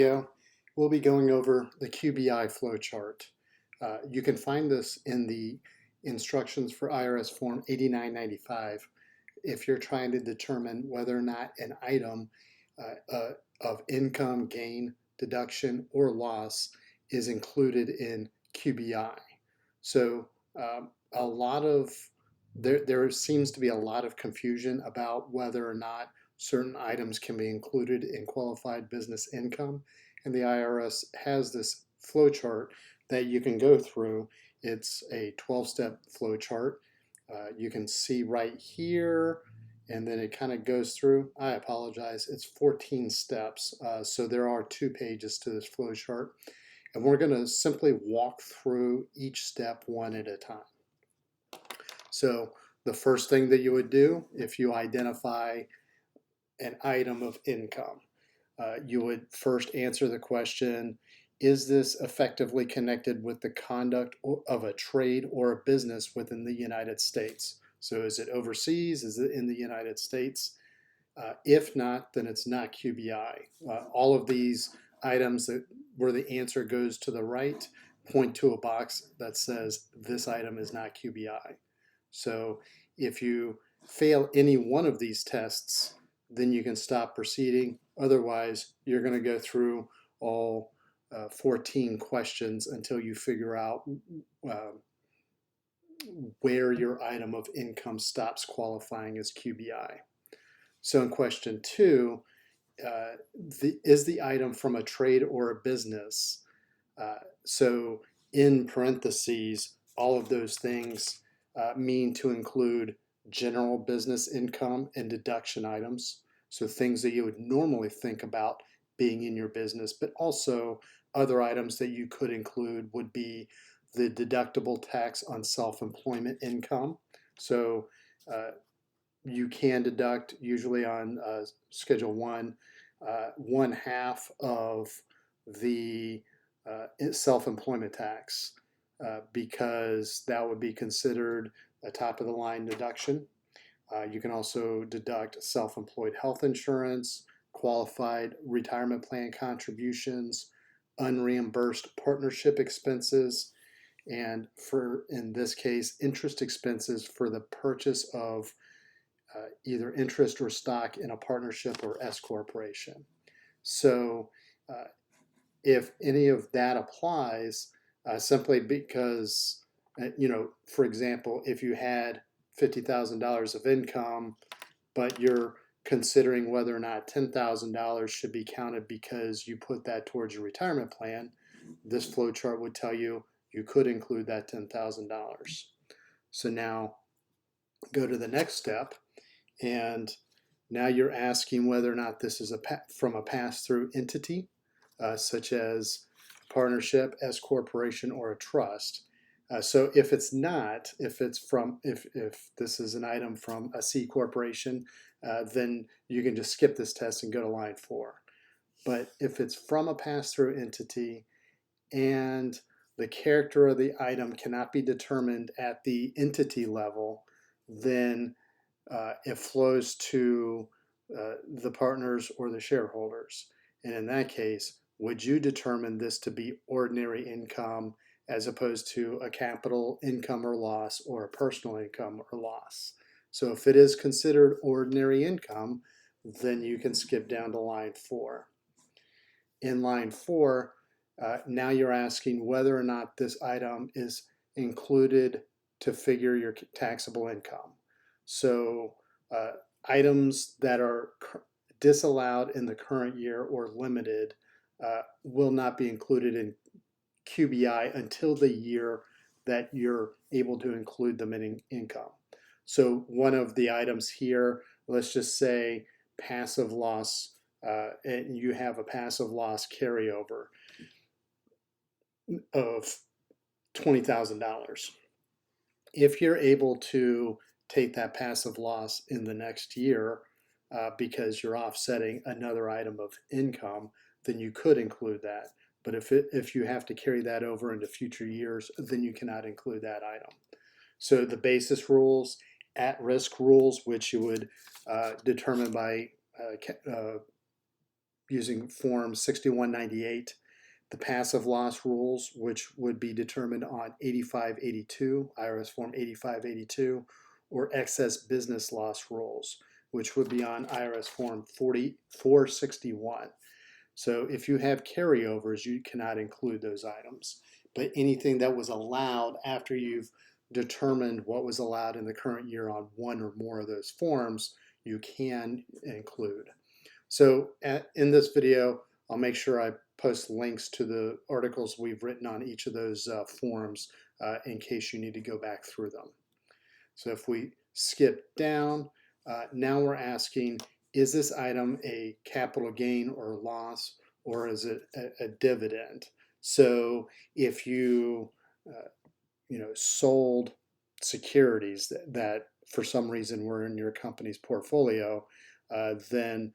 Video, we'll be going over the QBI flowchart. You can find this in the instructions for IRS Form 8995 if you're trying to determine whether or not an item of income, gain, deduction, or loss is included in QBI. So a lot of there seems to be a lot of confusion about whether or not certain items can be included in qualified business income, and the IRS has this flow chart that you can go through. It's a 12-step flow chart. You can see right here, and then it kind of goes through. I apologize, it's 14 steps, so there are 2 pages to this flow chart, and we're going to simply walk through each step one at a time. So the first thing that you would do if you identify an item of income, you would first answer the question, is this effectively connected with the conduct of a trade or a business within the United States? So is it overseas? Is it in the United States? If not, then it's not QBI. All of these items where the answer goes to the right point to a box that says this item is not QBI. So if you fail any one of these tests, then you can stop proceeding. Otherwise, you're going to go through all 14 questions until you figure out where your item of income stops qualifying as QBI. So in question 2, is the item from a trade or a business? So in parentheses, all of those things mean to include general business income and deduction items. So things that you would normally think about being in your business, but also other items that you could include would be the deductible tax on self-employment income. So you can deduct, usually on Schedule 1, 1/2 of the self-employment tax, because that would be considered a top-of-the-line deduction. You can also deduct self-employed health insurance, qualified retirement plan contributions, unreimbursed partnership expenses, and in this case, interest expenses for the purchase of either interest or stock in a partnership or S corporation. So if any of that applies, simply because, for example, if you had $50,000 of income, but you're considering whether or not $10,000 should be counted because you put that towards your retirement plan, this flow chart would tell you you could include that $10,000. So now go to the next step, and now you're asking whether or not this is from a pass-through entity, such as partnership, S corporation, or a trust. So if it's not, if this is an item from a C corporation, then you can just skip this test and go to line 4. But if it's from a pass-through entity and the character of the item cannot be determined at the entity level, then it flows to the partners or the shareholders. And in that case, would you determine this to be ordinary income as opposed to a capital income or loss or a personal income or loss? So if it is considered ordinary income, then you can skip down to line 4. In line 4, now you're asking whether or not this item is included to figure your taxable income. So items that are disallowed in the current year or limited will not be included in QBI until the year that you're able to include them in income. So one of the items here, let's just say passive loss, and you have a passive loss carryover of $20,000. If you're able to take that passive loss in the next year because you're offsetting another item of income, then you could include that. But if you have to carry that over into future years, then you cannot include that item. So the basis rules, at-risk rules, which you would determine by using Form 6198, the passive loss rules, which would be determined on 8582, IRS Form 8582, or excess business loss rules, which would be on IRS Form 461. So if you have carryovers, you cannot include those items. But anything that was allowed after you've determined what was allowed in the current year on one or more of those forms, you can include. So in this video, I'll make sure I post links to the articles we've written on each of those forms in case you need to go back through them. So if we skip down, now we're asking, is this item a capital gain or loss, or is it a dividend? So if you sold securities that for some reason were in your company's portfolio, then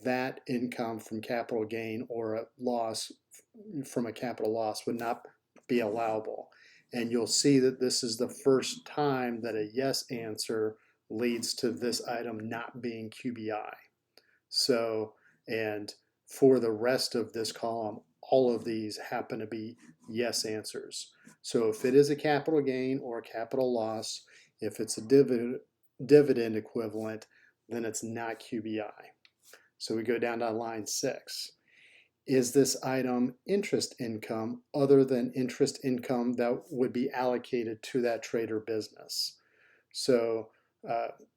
that income from capital gain or a loss from a capital loss would not be allowable. And you'll see that this is the first time that a yes answer leads to this item not being QBI. So, and for the rest of this column, all of these happen to be yes answers. So if it is a capital gain or a capital loss, if it's a dividend equivalent, then it's not QBI. So we go down to line 6. Is this item interest income other than interest income that would be allocated to that trade or business? So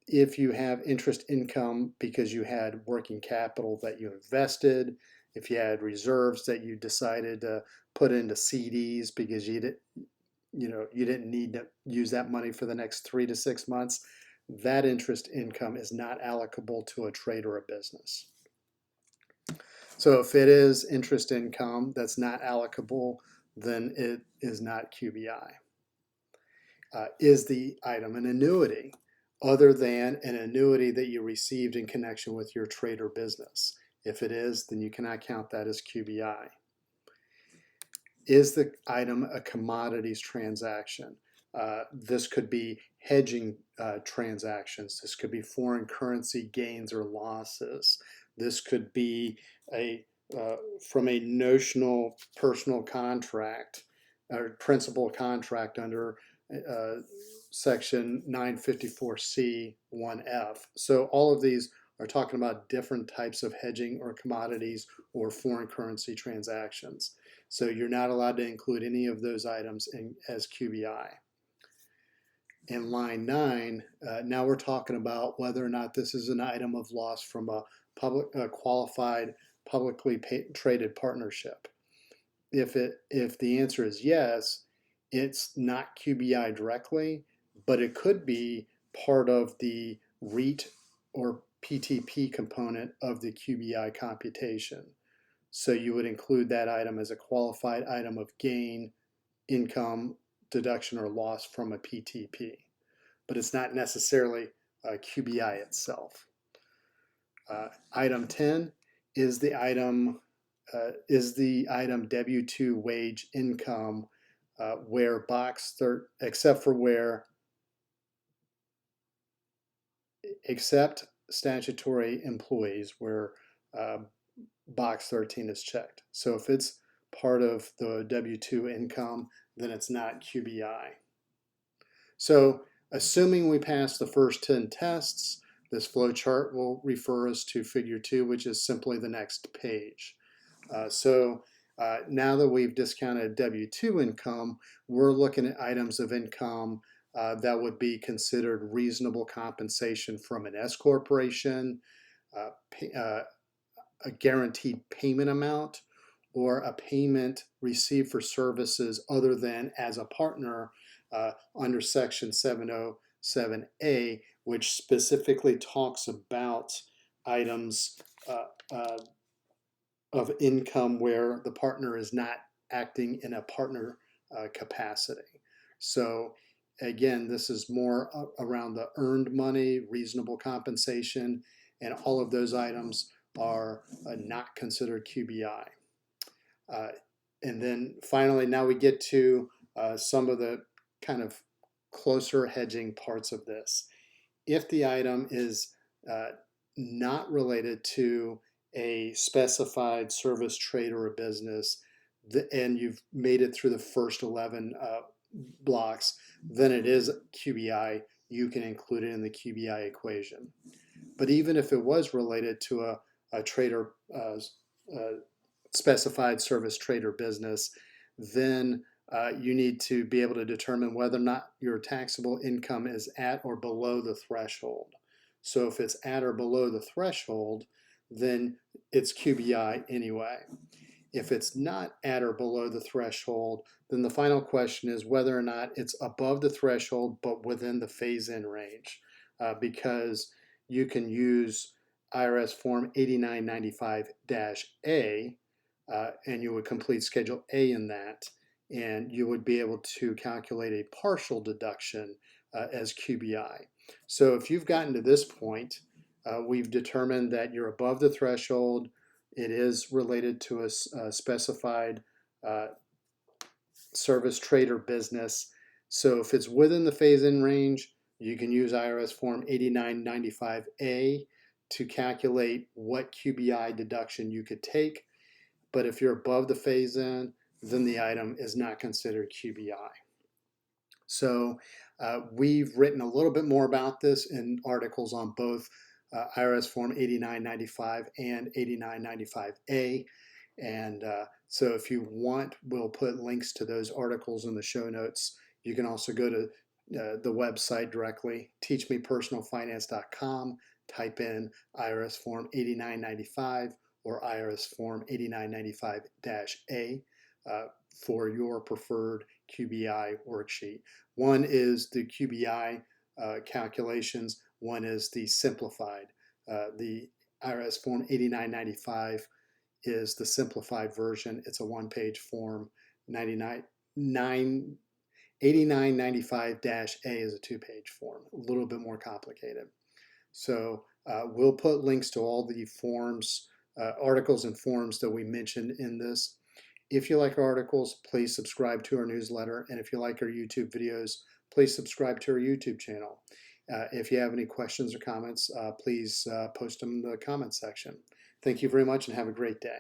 if you have interest income because you had working capital that you invested, if you had reserves that you decided to put into CDs because you didn't need to use that money for the next 3 to 6 months, that interest income is not allocable to a trade or a business. So if it is interest income that's not allocable, then it is not QBI. Is the item an annuity other than an annuity that you received in connection with your trade or business? If it is, then you cannot count that as QBI. Is the item a commodities transaction? This could be hedging transactions. This could be foreign currency gains or losses. This could be from a notional personal contract or principal contract under section 954C 1F. So all of these are talking about different types of hedging or commodities or foreign currency transactions. So you're not allowed to include any of those items as QBI. In line 9, now we're talking about whether or not this is an item of loss from a qualified publicly traded partnership. If the answer is yes, it's not QBI directly, but it could be part of the REIT or PTP component of the QBI computation. So you would include that item as a qualified item of gain, income, deduction, or loss from a PTP. But it's not necessarily QBI itself. Item 10 is the item W-2 wage income where except statutory employees where box 13 is checked. So if it's part of the W-2 income, then it's not QBI. So assuming we pass the first 10 tests, this flow chart will refer us to figure 2, which is simply the next page. Now that we've discounted W-2 income, we're looking at items of income that would be considered reasonable compensation from an S corporation, a guaranteed payment amount, or a payment received for services other than as a partner under Section 707A, which specifically talks about items of income where the partner is not acting in a partner capacity. So again, this is more around the earned money, reasonable compensation, and all of those items are not considered QBI. And then finally, now we get to some of the kind of closer hedging parts of this. If the item is not related to a specified service, trade, or a business, and you've made it through the first 11 blocks, then it is QBI. You can include it in the QBI equation. But even if it was related to a trade or specified service, trade, or business, then you need to be able to determine whether or not your taxable income is at or below the threshold. So if it's at or below the threshold, then it's QBI anyway. If it's not at or below the threshold, then the final question is whether or not it's above the threshold but within the phase-in range, because you can use IRS Form 8995-A, and you would complete Schedule A in that, and you would be able to calculate a partial deduction as QBI. So if you've gotten to this point, we've determined that you're above the threshold. It is related to a specified service, trade, or business. So if it's within the phase-in range, you can use IRS Form 8995-A to calculate what QBI deduction you could take. But if you're above the phase-in, then the item is not considered QBI. So we've written a little bit more about this in articles on both IRS Form 8995 and 8995A. And so if you want, we'll put links to those articles in the show notes. You can also go to the website directly, teachmepersonalfinance.com, type in IRS Form 8995 or IRS Form 8995-A for your preferred QBI worksheet. One is the QBI calculations, one is the simplified. The IRS Form 8995 is the simplified version. It's a one-page form. 8995-A is a two-page form, a little bit more complicated. So we'll put links to all the forms, articles and forms that we mentioned in this. If you like our articles, please subscribe to our newsletter. And if you like our YouTube videos, please subscribe to our YouTube channel. If you have any questions or comments, please post them in the comment section. Thank you very much and have a great day.